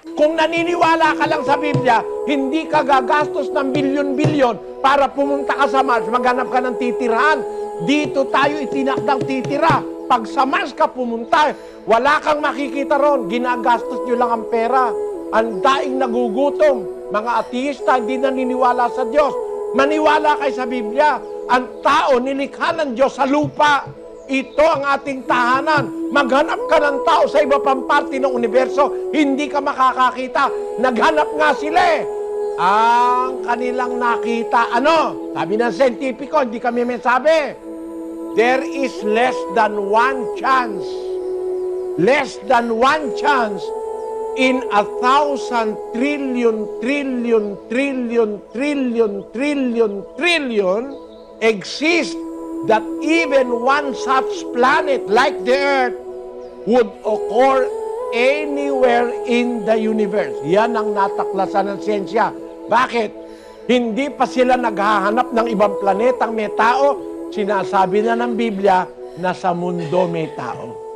Kung naniniwala ka lang sa Biblia, hindi ka gagastos ng bilyon-bilyon para pumunta ka sa Mars, maghanap ka ng titirahan. Dito tayo itinakdang titira. Pag sa Mars ka pumunta, wala kang makikita ron. Ginagastos nyo lang ang pera. Ang daing nagugutom. Mga ateista, hindi naniniwala sa Diyos. Maniwala kayo sa Biblia. Ang tao, nilikha ng Diyos sa lupa. Ito ang ating tahanan. Maghanap ka ng tao sa iba pang parte ng universo, hindi ka makakakita. Naghanap nga sila eh. Ang kanilang nakita, ano? Sabi ng scientifico, hindi kami may sabi. There is less than one chance. Less than one chance in 1,000 trillion, trillion, trillion, trillion, trillion, trillion exist that even one such planet like the Earth would occur anywhere in the universe. Yan ang nataklasan ng siyensya. Bakit? Hindi pa sila naghahanap ng ibang planetang may tao. Sinasabi na ng Biblia na sa mundo may tao.